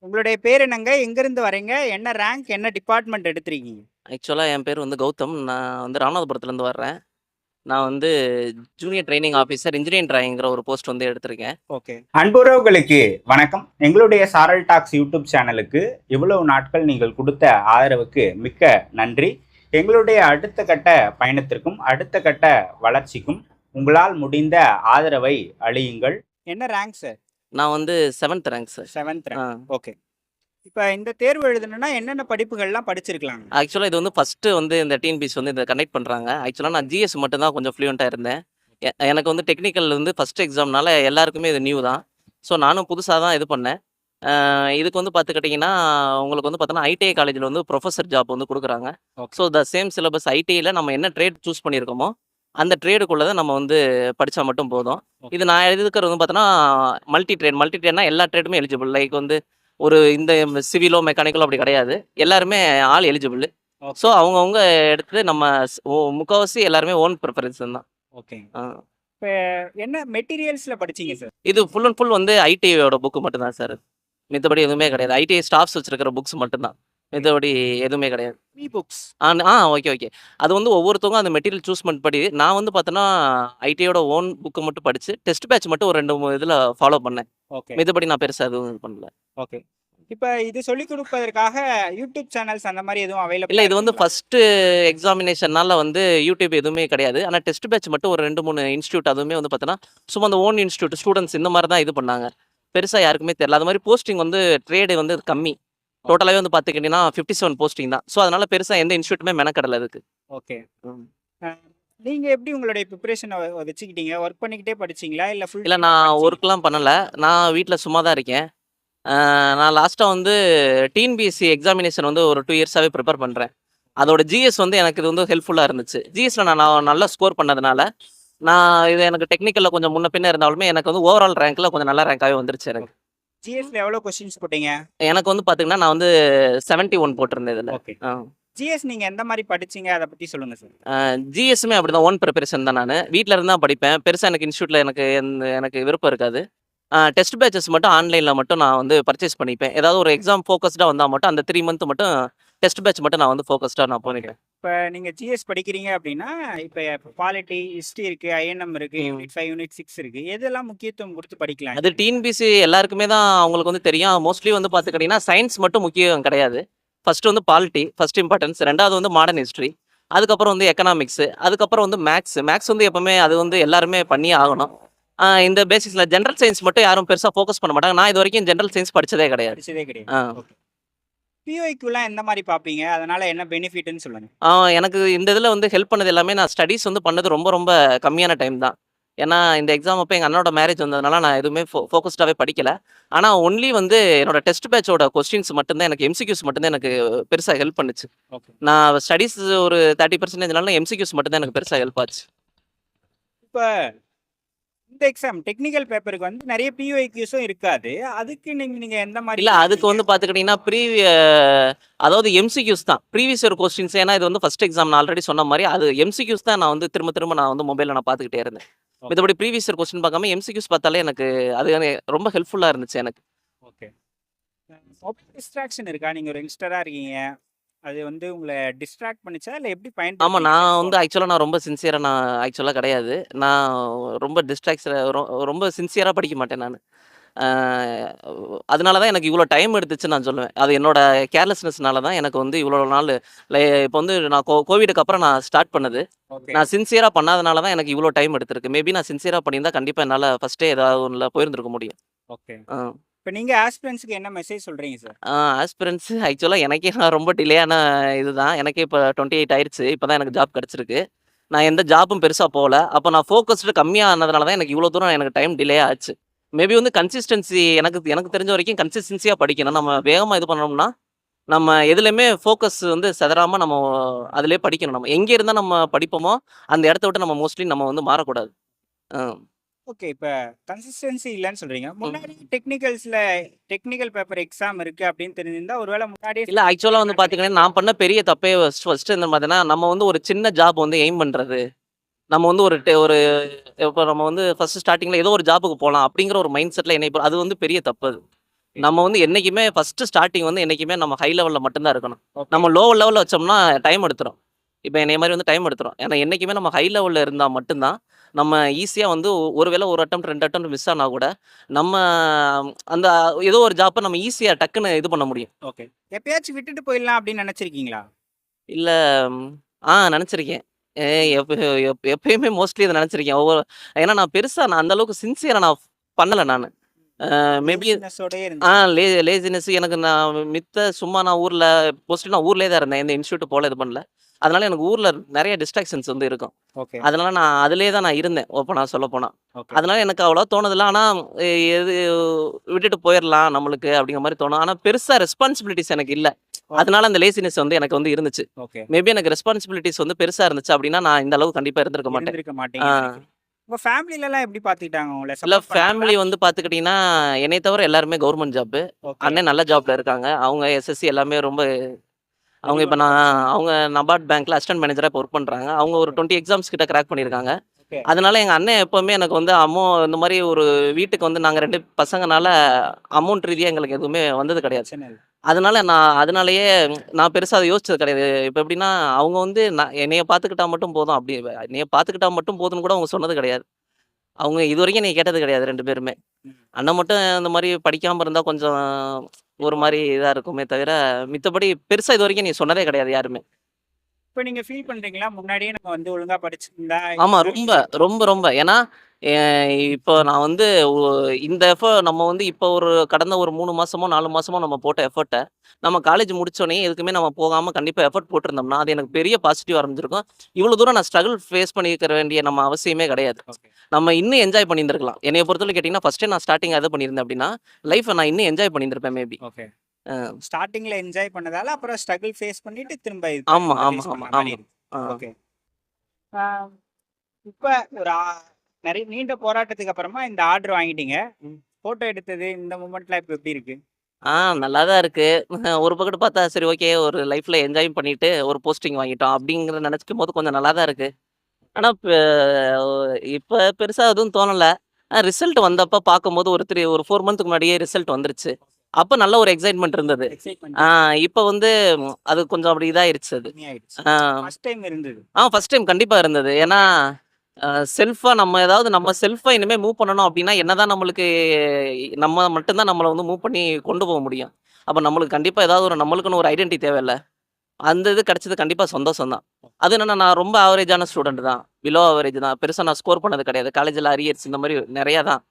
உங்களுடைய பேர் என்னங்க? எங்கேருந்து வரீங்க? என்ன ரேங்க்? என்ன டிபார்ட்மெண்ட் எடுத்திருக்கீங்க? ஆக்சுவலா என் பேர் வந்து கௌதம். நான் வந்து ராமநாதபுரத்துலேருந்து வர்றேன். நான் வந்து ஜூனியர் ட்ரெய்னிங் ஆஃபீசர் இன்ஜினியரிங் டிராயிங்கிற ஒரு போஸ்ட் வந்து எடுத்திருக்கேன். ஓகே. அன்புறவுகளுக்கு வணக்கம். எங்களுடைய சாரல் டாக்ஸ் யூடியூப் சேனலுக்கு இவ்வளவு நாட்கள் நீங்கள் கொடுத்த ஆதரவுக்கு மிக்க நன்றி. எங்களுடைய அடுத்த கட்ட பயணத்திற்கும் அடுத்த கட்ட வளர்ச்சிக்கும் உங்களால் முடிந்த ஆதரவை அளியுங்கள். என்ன ரேங்க் சார்? நான் வந்து 7த் ரேங்க் சார். 7th ஆ. ரேங்க். ஓகே. இப்ப இந்த தேர்வு எழுதணும்னா என்னென்ன படிப்புகள்லாம் படிச்சிருக்கலாங்க? ஆக்சுவலா இது வந்து ஃபர்ஸ்ட்டு வந்து இந்த டிஎன்பிஎஸ்சி வந்து இத கண்டக்ட் பண்றாங்க. ஆக்சுவலா நான் ஜிஎஸ் மட்டும் தான் கொஞ்சம் ஃப்ளூயன்ட்டா இருந்தேன். எனக்கு வந்து டெக்னிக்கல் வந்து ஃபர்ஸ்ட் எக்ஸாம்னால எல்லாருக்குமே இது நியூ தான். ஸோ நானும் புதுசா தான் இது பண்ணேன். இதுக்கு வந்து பார்த்துக்கிட்டிங்கன்னா, உங்களுக்கு வந்து பார்த்தோன்னா ஐடிஐ காலேஜில வந்து ப்ரொஃபசர் ஜாப் வந்து குடுக்குறாங்க. ஓகே. ஸோ சேம் சிலபஸ் ஐடிஐல நம்ம என்ன ட்ரேட் சூஸ் பண்ணியிருக்கோமோ, அந்த ட்ரேடுக்குள்ள தான் நம்ம வந்து படிச்சா மட்டும் போதும். ஓகே. இது நான் எழுதியிருக்கிறது வந்து பார்த்தோன்னா, மல்டி ட்ரேட்னா எல்லா ட்ரேடுமே எலிஜிபிள். லைக் வந்து ஒரு இந்த சிவிலோ, மெக்கானிக்கலோ அப்படி கிடையாது. எல்லாருமே ஆல் எலிஜிபிள். So okay. அவங்கவங்க எடுத்து நம்ம முக்காவாசி எல்லாருமே ஓன் ப்ரிஃபரன்ஸ் தான். ஓகே. ஆ. இப்ப என்ன மெட்டீரியல்ஸ்ல படிச்சீங்க சார்? இது ஃபுல் அண்ட் ஃபுல் வந்து ஐடிஐயோட புக் மட்டும் தான் சார். மித்தபடி எதுவுமே கிடையாது. ஐடிஐ ஸ்டாஃப்ஸ் வச்சிருக்கிற புக்ஸ் மட்டும் தான். மித்தபடி எதுவுமே கிடையாது. E books. Okay, okay. அது வந்து ஒவ்வொருத்தவங்க அந்த மெட்டீரியல் சூஸ்மென்ட் படி நான் வந்து பார்த்தோன்னா, ஐடிஐயோட ஓன் புக்க மட்டும் படிச்சு, டெஸ்ட் பேட்ச் மட்டும் ஒரு 2, 3 இதுல ஃபாலோ பண்ணேன். ஓகே. மித்தபடி நான் பெருசா எதுவும் இது பண்ணல. ஓகே. இப்ப இது சொல்லிக் குடுப்பதற்காக யூடியூப் சேனல்ஸ் அந்த மாரி எதுவும் இல்ல அவைலபிளா இது வந்து இருக்குங்களா? ஃபர்ஸ்ட்டு எக்ஸாமினேஷன்னால வந்து யூடியூப் எதுவுமே கிடையாது. ஆனா டெஸ்ட் பேட்ச் மட்டும் ஒரு 2, 3 இன்ஸ்டிடியூட் அதுவுமே வந்து பார்த்தோன்னா, சும்மா அந்த ஓன் இன்ஸ்டிடியூட் ஸ்டூடண்ட்ஸ் இந்த மாரி தான் இது பண்ணாங்க. பெருசா யாருக்குமே தெரியல. அது மாரி போஸ்டிங் வந்து ட்ரேடு வந்து கம்மி. டோட்டலாவே வந்து பார்த்துக்கிட்டீங்கன்னா 57 போஸ்டிங் தான். ஸோ அதனால பெருசா எந்த இன்ஸ்டிடியூட்டுமே மெனக்கெடல அதுக்கு. ஓகே. ம். அ நீங்க எப்படி உங்களுடைய பிரிப்பரேஷன வச்சுக்கிட்டீங்க? ஒர்க் பண்ணிக்கிட்டே படிச்சீங்களா? இல்ல ஃபுல் இல்ல டைமா நான் படிச்சீங்களா? ஒர்க்லாம் பண்ணல. நான் வீட்ல சும்மா தான் இருக்கேன். அ நான் லாஸ்ட்டா வந்து டிஎன்பிஎஸ்சி எக்ஸாமினேஷன் வந்து ஒரு 2 இயர்ஸாவே ப்ரிப்பேர் பண்றேன். அதோட ஜிஎஸ் வந்து எனக்கு இது வந்து ஹெல்ப்ஃபுல்லா இருந்துச்சு. ஜிஎஸ்ல நான் நல்லா ஸ்கோர் பண்ணதுனால, நான் இது எனக்கு டெக்னிக்கல்ல கொஞ்சம் முன்ன பின்ன இருந்தாலுமே எனக்கு வந்து ஓவரால் ரேங்க்ல கொஞ்சம் நல்ல ரேங்காவே வந்துருச்சு எனக்கு. ஜிஎஸ்ல எவ்வளோ கொஸ்டின்ஸ் போட்டீங்க? எனக்கு வந்து பார்த்தீங்கன்னா, நான் வந்து 71 போட்டிருந்தேன் இதுல. ஓகே. ஆ. ஜிஎஸ் நீங்க எந்த மாரி படிச்சீங்க? அத பத்தி சொல்லுங்க சார். ஜிஎஸ்ஸுமே அப்படிதான் ஓன் ப்ரிப்பரேஷன் தான் நானு. வீட்ல இருந்து தான் படிப்பேன். பெருசா எனக்கு இன்ஸ்டிடியூட்ல எனக்கு விருப்பம் இருக்காது. டெஸ்ட் பேட்சஸ் மட்டும் ஆன்லைன்ல மட்டும் நான் வந்து பர்ச்சேஸ் பண்ணிப்பேன். ஏதாவது ஒரு எக்ஸாம் ஃபோகஸ்டா வந்தா மட்டும் அந்த 3 மந்த் மட்டும் டெஸ்ட் பேட்ச் மட்டும் நான் வந்து ஃபோகஸ்டா நான் ஓகே. பண்ணிப்பேன். இப்ப நீங்க ஜிஎஸ் படிக்கிறீங்க அப்படின்னா, இப்ப பாலிட்டி, ஹிஸ்டரி இருக்கு, ஐஎன்எம் இருக்கு, ம். யூனிட் 5, யூனிட் 6 இருக்கு. எதெல்லாம் முக்கியத்துவம் குடுத்து படிக்கலாம்? அது டிஎன்பிசி எல்லாருக்குமே தான் அவங்களுக்கு வந்து தெரியும். மோஸ்ட்லி வந்து பார்த்துக்கிட்டீங்கன்னா, சயின்ஸ் மட்டும் முக்கியம் கிடையாது. ஃபர்ஸ்ட் வந்து பாலிட்டி, ஃபர்ஸ்ட் இம்பார்ட்டன்ஸ். 2வது வந்து மாடர்ன் ஹிஸ்டரி. அதுக்கப்புறம் வந்து எக்கனாமிக்ஸ். அதுக்கப்புறம் வந்து மேத்ஸ். மேத்ஸ் வந்து எப்பவுமே அது வந்து எல்லாருமே பண்ணியே ஆகணும். இந்த பேசிஸ்ல ஜெனரல் சயன்ஸ் மட்டும் யாரும் பெருசா ஃபோக்கஸ் பண்ண மாட்டாங்க. நான் இதுவரைக்கும் ஜெனரல் சயன்ஸ் படிச்சதே கிடையாது. படிச்சதே கிடையாது. ஆ. ஓகே. பிஒய்க்யூலாம் எந்த மாரி பார்ப்பீங்க? அதனால என்ன பெனிஃபிட்ன்னு சொல்லுங்க. ஆ எனக்கு இந்த இதில வந்து ஹெல்ப் பண்ணது எல்லாமே நான் ஸ்டடீஸ் வந்து பண்ணது ரொம்ப ரொம்ப கம்மியான டைம் தான். ஏன்னா, இந்த எக்ஸாம் அப்ப எங்க அண்ணனோட மேரேஜ் வந்ததுனால நான் எதுவுமே ஃபோகஸ்டாவே படிக்கல. ஆனா ஒன்லி வந்து என்னோட டெஸ்ட் பேட்சோட கொஸ்டின்ஸ் மட்டும் தான் எனக்கு எம்சிக்யூஸ் மட்டும் தான் எனக்கு பெருசா ஹெல்ப் பண்ணுச்சு. ஓகே. நான் ஸ்டடீஸ் ஒரு 30% எம்சிக்யூஸ் மட்டும் தான் எனக்கு பெருசா ஹெல்ப் ஆச்சு. இப்ப இந்த எக்ஸாம் டெக்னிக்கல் பேப்பருக்கு வந்து நெறைய பிஒய்க்யூஸும் இருக்காது. அதுக்கு நீங்க எந்த மாரி இல்ல அதுக்கு படிப்பீங்க? வந்து பார்த்துக்கிட்டீங்கன்னா, அதாவது எம்சிக்யூஸ் தான். ப்ரீவியஸ் இயர் கொஸ்டின்ஸ் ஏன்னா இது வந்து ஃபர்ஸ்ட் எக்ஸாம் நான் ஆல்ரெடி சொன்ன மாரி அது எம்சிக்யூஸ் தான் நான் வந்து திரும்ப திரும்ப நான் வந்து மொபைல்ல நான் பார்த்துக்கிட்டே இருந்தேன். ஓகே. மித்தபடி ப்ரீவியஸ் இயர் கொஸ்டின் பார்க்காம எம்சிக்யூஸ் பார்த்தாலே எனக்கு அது ரொம்ப ஹெல்ப்ஃபுல்லா இருந்துச்சு எனக்கு. ஓகே. மொபைல் டிஸ்ட்ராக்ஷன் இருக்கா? நீங்க ஒரு யங்ஸ்டரா இருக்கீங்க. அது வந்து உங்கள டிஸ்ட்ராக்ட் பண்ணுச்சா? இல்ல எப்படி ஆமா. பயன்படுத்துறீங்க நான் வந்து செல்ஃபோன? ஆக்சுவலா நான் ரொம்ப சின்சியரா நான் ஆக்சுவலா கிடையாது. நான் ரொம்ப ரொம்ப சின்சியரா படிக்க மாட்டேன் நானு. ஆ அதனால தான் எனக்கு இவ்ளோ டைம் எடுத்துச்சுன்னு நான் சொல்லுவேன். அது என்னோட கேர்லெஸ்னஸ்னால தான் எனக்கு வந்து இவ்ளோ நாள் இப்போ வந்து நான் கோவிடுக்கு அப்புறம் நான் ஸ்டார்ட் பண்ணது. ஓகே. நான் சின்சியரா பண்ணாதனால தான் எனக்கு இவ்ளோ டைம் எடுத்திருக்கு. மேபி நான் சின்சியரா பண்ணியிருந்தா கண்டிப்பா என்னால ஃபர்ஸ்ட்டே ஏதாவது ஒண்ணுல போயிருந்திருக்க முடியும். ஓகே. ஆ. இப்ப நீங்க ஆஸ்பிரண்ட்ஸ்க்கு என்ன மெசேஜ் சொல்றீங்க சார்? ஆஸ்பிரன்ட்ஸ் ஆக்சுவலா எனக்கே நான் ரொம்ப டிலேயான இதுதான். எனக்கே இப்ப 28 ஆயிருச்சு. இப்ப தான் எனக்கு ஜாப் கிடைச்சிருக்கு. நான் எந்த ஜாப்பும் பெருசா போல. அப்ப நான் ஃபோகஸ்டு கம்மியா ஆனதுனால தான் எனக்கு இவ்ளோ தூரம் எனக்கு டைம் டிலே ஆச்சு. மேபி வந்து கன்சிஸ்டன்சி எனக்கு எனக்கு தெரிஞ்ச வரைக்கும் கன்சிஸ்டன்சியா படிக்கணும். நம்ம வேகமா இது பண்ணோம்னா, நம்ம எதுலயுமே ஃபோக்கஸ் வந்து சிதறாம நம்ம அதிலேயே படிக்கணும். நம்ம எங்க இருந்தா நம்ம படிப்போமோ, அந்த இடத்த விட்டு நம்ம மோஸ்ட்லி நம்ம வந்து மாறக்கூடாது. அ. ஓகே. இப்ப கன்சிஸ்டன்சி இல்லன்னு சொல்றீங்க. முன்னாடி ம். டெக்னிக்கல் பேப்பர் எக்ஸாம் இருக்கு அப்படின்னு தெரிஞ்சிருந்தா, ஒருவேள முன்னாடியே இல்ல ஆக்சுவலா வந்து பண்ணியிருக்கலாம் பார்த்தீங்கன்னா, நினைக்கிறீங்களா? நான் பண்ண பெரிய தப்பே ஃபர்ஸ்ட்டு வந்து பார்த்தீங்கன்னா, நம்ம வந்து ஒரு சின்ன ஜாப் வந்து எய்ம் பண்றது. நம்ம வந்து ஒரு இப்ப நம்ம வந்து ஃபர்ஸ்ட் ஸ்டார்ட்டிங்ல ஏதோ ஒரு ஜாப்‌க்கு போலாம் அப்படிங்கிற ஒரு மைண்ட் செட்ல அது வந்து பெரிய தப்பு அது. நம்ம வந்து என்னைக்குமே ஃபர்ஸ்ட் ஸ்டார்ட்டிங் வந்து என்னைக்குமே நம்ம ஹை லெவல்ல மட்டும் தான் இருக்கணும். ஓகே. நம்ம லோ லெவல்ல வச்சோம்னா டைம் எடுத்துரும். இப்ப என்னைய மாரி வந்து டைம் எடுத்துரும். ஏன்னா என்னைக்குமே நம்ம ஹை லெவல்ல இருந்தா மட்டும் தான், நம்ம ஈஸியா வந்து ஒரு வேளை 1 அட்டெம்ப்ட் 2 அட்டெம்ப்ட் மிஸ் ஆனா கூட, நம்ம அந்த ஏதோ ஒரு ஜாப்ப நம்ம ஈஸியா டக்குன்னு இது பண்ண முடியும். ஓகே. எப்பயாச்சும் விட்டுட்டு போயிடலாம் அப்படின்னு நினைச்சிருக்கீங்களா? இல்ல நெனச்சிருக்கேன். எ எப்ப எப்பயுமே மோஸ்ட்லி இத நெனச்சிருக்கேன். ஏன்னா நான் அந்த அளவுக்கு சின்சியரா பண்ணல நானு. மேபி லேசினஸோடயே இருந்துச்சு. லேசினஸ் எனக்கு சும்மா நான் ஊர்ல மோஸ்ட்லி நான் ஊர்லயே தான் இருந்தேன். எந்த இன்ஸ்டிடியூட் போல இது பண்ணல. அதனால எனக்கு ஊர்ல நெறைய டிஸ்ட்ராக்ஷன்ஸ் வந்து இருக்கும். ஓகே. அதனால நான் அதிலேயே தான் நான் இருந்தேன். ஓப்பனா சொல்லப்போனா. ஓகே. அதனால எனக்கு அவ்வளவா தோணுதில்ல. ஆனா எது விட்டுட்டு போயிரலாம் நம்மளுக்கு அப்படிங்கிற மாரி தோணும். ஆனா பெருசா ரெஸ்பான்சிபிலிட்டிஸ் எனக்கு இல்ல. அதனால அந்த லேசினஸ் வந்து எனக்கு வந்து இருந்துச்சு. ஓகே. மேபி எனக்கு ரெஸ்பான்சிபிலிட்டிஸ் வந்து பெருசா இருந்துச்சு அப்படின்னா, நான் இந்த அளவுக்கு கண்டிப்பா இருந்திருக்க மாட்டேன். இருந்திருக்க ஆ. மாட்டீங்கன்னு நினைக்கிறேன். உங்க ஃபேமிலிலலாம் எப்படி பார்த்துக்கிட்டாங்க உங்கள? இல்ல சப்போர்ட் பண்ணாங்களா? ஃபேமிலி வந்து பார்த்துக்கிட்டீங்கன்னா, என்னைய தவிர எல்லாருமே கவர்மெண்ட் ஜாப். ஓகே. அண்ணன் நல்ல ஜாப்ல இருக்காங்க. அவங்க எஸ்எஸ்சி எல்லாமே ரொம்ப அவங்க இப்ப அவங்க நபார்ட் பேங்க்ல அசிஸ்டன்ட் மேனேஜரா இப்ப ஒர்க் பண்றாங்க. அவங்க ஒரு 20 எக்ஸாம்ஸ் கிட்ட கிராக் பண்ணியிருக்காங்க. ஓகே. அதனால எங்க அண்ணன் எப்பவுமே எனக்கு வந்து இந்த மாரி ஒரு வீட்டுக்கு வந்து நாங்க 2 பசங்கனால அமௌண்ட் ரீதியா எங்களுக்கு எதுவுமே வந்தது கிடையாது. பிரச்சனை இல்ல. அதனாலயே நான் பெருசா அத யோசிச்சது கிடையாது. இப்ப எப்படின்னா, அவங்க வந்து என்னைய பார்த்துக்கிட்டா மட்டும் போதும் என்னைய பார்த்துக்கிட்டா மட்டும் போதும்னு கூட அவங்க சொன்னது கிடையாது. அவங்க இதுவரைக்கும் என்னைய கேட்டது கிடையாது 2 பேருமே. ம். அண்ணன் மட்டும் இந்த மாரி படிக்காம இருந்தா கொஞ்சம் ஒரு மாரி இதா இருக்குமே தவிர, மித்தபடி பெருசா இதுவரைக்கும் என்னைய சொன்னதே கிடையாது யாருமே. இப்ப நீங்க ஃபீல் பண்றீங்களா? முன்னாடியே நம்ம வந்து ஒழுங்கா படிச்சிருந்தா ஆமா. ரொம்ப. ஏன்னா, எ இப்போ நான் வந்து இந்த நம்ம வந்து இப்போ கடந்த ஒரு 3 மாசமோ, 4 மாசமோ நம்ம போட்ட எஃபோர்ட்ட, நம்ம காலேஜ் முடிச்சோனயே எதுக்குமே நம்ம போகாம கண்டிப்பா எஃபோர்ட் போட்டிருந்தோம்னா, அது எனக்கு பெரிய பாசிட்டிவா இருந்திருக்கும். இவ்வளோ தூரம் நான் ஸ்ட்ரகிள் ஃபேஸ் பண்ணியிருக்க வேண்டிய நம்ம அவசியமே கிடையாது. ஓகே. நம்ம இன்னும் என்ஜாய் பண்ணியிருந்திருக்கலாம். என்னைய பொறுத்தவரைக்கும் கேட்டீங்கன்னா, ஃபர்ஸ்ட்டே நான் ஸ்டார்ட்டிங் அது பண்ணியிருந்தேன் அப்படின்னா, லைஃப்ப நான் இன்னும் என்ஜாய் பண்ணியிருந்திருப்பேன் மேபி. ஓகே. அ ஸ்டார்ட்டிங்ல என்ஜாய் பண்ணதால அப்புறம் ஸ்ட்ரகிள் ஃபேஸ் பண்ணிட்டு திரும்ப ஆமா, ஆமா, ஃபேஸ் ஆமா, பண்ண மாரி ஆமா. இருக்கு. ஆ. ஓகே. ஆ, இப்ப ஒரு நிறைய நீண்ட போராட்டத்துக்கு அப்புறமா இந்த ஆர்டர் வாங்கிட்டீங்க. ம். ஃபோட்டோ எடுத்தது இந்த மூமெண்ட்லாம் இப்ப எப்படி இருக்கு? நல்லா தான் இருக்கு. ஒரு பக்கத்து பார்த்தா சரி ஓகே ஒரு லைஃப்ல என்ஜாய் பண்ணிட்டு ஒரு போஸ்டிங் வாங்கிட்டோம் அப்படிங்கிறத நெனச்சுக்கும்போது கொஞ்சம் நல்லா தான் இருக்கு. ஆனா இப்ப பெருசா எதுவும் தோணல. ரிசல்ட் வந்தப்ப பார்க்கும்போது ஒரு 4 மந்த்க்கு முன்னாடியே ரிசல்ட் வந்துருச்சு. அப்ப நல்ல ஒரு எக்ஸைட்மென்ட் இருந்தது. எக்ஸைட்மென்ட் ஆ இப்ப வந்து அது கொஞ்சம் அப்படி இதாயிருச்சு அது. கம்மியாயிடுச்சு. ஆ ஃபர்ஸ்ட் டைம் இருந்தது. ஃபர்ஸ்ட் டைம் கண்டிப்பா இருந்தது. ஏன்னா நம்ம செல்ஃபா இனிமே மூவ் பண்ணணும் அப்படின்னா, என்னதான் நம்மளுக்கு நம்ம மட்டும் தான் நம்மள வந்து மூவ் பண்ணி கொண்டு போக முடியும். அப்ப நம்மளுக்கு கண்டிப்பா ஏதாவது நம்மளுக்குன்னு ஒரு ஐடென்டிட்டி தேவைல்ல. அந்த இது கிடைச்சது கண்டிப்பா சந்தோஷம் தான். அது என்னன்னா நான் ரொம்ப ஆவரேஜான ஸ்டூடண்ட் தான். பிலோ ஆவரேஜ் தான். பெருசா நான் ஸ்கோர் பண்ணது கிடையாது. காலேஜ்ல அரியர்ஸ் இந்த மாரி நெறையா தான்.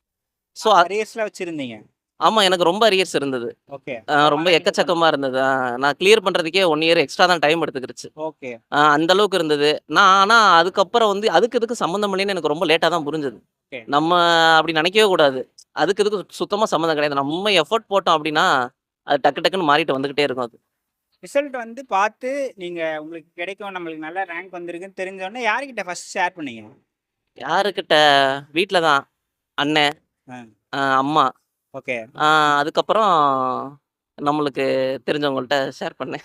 ஸோ அரியர்ஸ்லாம் வச்சிருந்தீங்க. ஆமா எனக்கு ரொம்ப அரியர்ஸ் இருந்தது. ஓகே. ரொம்ப எக்கச்சக்கமா இருந்தது. நான் கிளியர் பண்றதுக்கே 1 இயர் எக்ஸ்ட்ரா தான் டைம் எடுத்துக்கிருச்சு. ஓகே. அந்த அளவுக்கு இருந்தது. ஆனா அதுக்கப்புறம் வந்து அதுக்கு இதுக்கு சம்மந்தம் இல்லைன்னு எனக்கு ரொம்ப லேட்டா தான் புரிஞ்சது. ஓகே. நம்ம அப்படி நினைக்கவே கூடாது. அதுக்கு இதுக்கு சுத்தமா சம்மந்தம் கிடையாது. நம்ம எஃபோர்ட் போட்டோம் அப்படின்னா, அது டக்கு டக்குன்னு மாறிட்டு வந்துகிட்டே இருக்கும் அது. ரிசல்ட் வந்து பார்த்து நீங்க உங்களுக்கு கிடைக்கும், நம்மளுக்கு நல்ல ரேங்க் வந்திருக்குன்னு தெரிஞ்ச உடனே யார்கிட்ட ஃபர்ஸ்ட் ஷேர் பண்ணீங்க? யாருக்கிட்ட? வீட்ல தான். அண்ணன், ஆ. அம்மா. ஓகே. அதுக்கப்புறம் நம்மளுக்கு தெரிஞ்சவங்கள்ட்ட ஷேர் பண்ணேன்.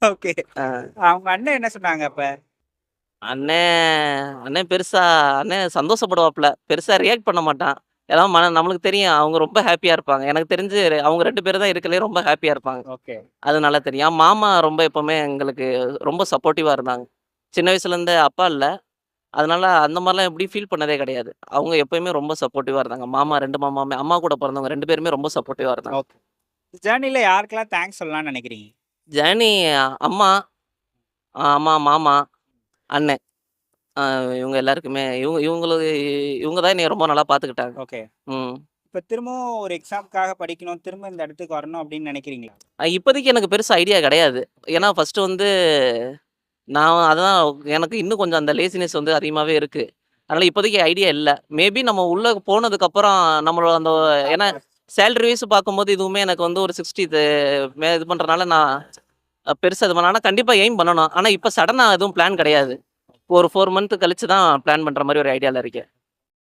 ஓகே. அ அவங்க அண்ணன் என்ன சொன்னாங்க அப்ப? அண்ணன் அண்ணன் சந்தோஷப்படுவாப்ல. பெருசா ரியாக்ட் பண்ண மாட்டான். ஏன்னா நம்மளுக்கு தெரியும். அவங்க ரொம்ப ஹேப்பியா இருப்பாங்க. எனக்கு தெரிஞ்சு அவங்க 2 பேரும் தான் இருக்கறதுலயே ரொம்ப ஹேப்பியா இருப்பாங்க. ஓகே. அது நல்லா தெரியும். மாமா ரொம்ப எப்பவுமே எங்களுக்கு ரொம்ப சப்போர்ட்டிவா இருந்தாங்க. சின்ன வயசுலேருந்தே அப்பா இல்ல. அதனால அந்த மாரிலாம் எப்படி ஃபீல் பண்ணதே கிடையாது. அவங்க எப்பயுமே ரொம்ப சப்போர்ட்டிவா இருந்தாங்க. 2 மாமாவுமே அம்மா கூட பொறந்தவங்க 2 பேருமே ரொம்ப சப்போர்ட்டிவா இருந்தாங்க. ஓகே. ஜர்னில யாருக்கெல்லாம் தேங்க்ஸ் சொல்லலாம்னு நினைக்கிறீங்க? ஜர்னி அம்மா, மாமா, அண்ணன். அ இவங்க எல்லாருக்குமே இவங்க தான் என்னைய ரொம்ப நல்லா பார்த்துக்கிட்டாங்க. ஓகே. ம். இப்ப திரும்பவும் ஒரு எக்ஸாம்க்காக படிக்கணும், திரும்ப இந்த இடத்துக்கு வரணும் அப்படின்னு நினைக்கிறீங்களா? இப்போதைக்கு எனக்கு பெருசா ஐடியா கிடையாது. ஏன்னா ஃபர்ஸ்ட்டு வந்து நான் அதான் எனக்கு இன்னும் கொஞ்சம் அந்த லேசினஸ் வந்து அதிகமாவே இருக்கு. அதனால இப்போதைக்கு ஐடியா இல்ல. மேபி நம்ம உள்ள போனதுக்கப்புறம் நம்மளோட ஏன்னா சேலரி வைஸ் பார்க்கும்போது இதுவுமே எனக்கு வந்து ஒரு 60 இது பண்றனால நான் பெருசா இது பண்ணல. ஆனா கண்டிப்பா எய்ம் பண்ணணும். ஆனா இப்ப சடனா எதுவும் பிளான் கிடையாது. ஒரு 4 மந்த் கழிச்சு தான் பிளான் பண்ற மாரி ஒரு ஐடியால இருக்கேன்.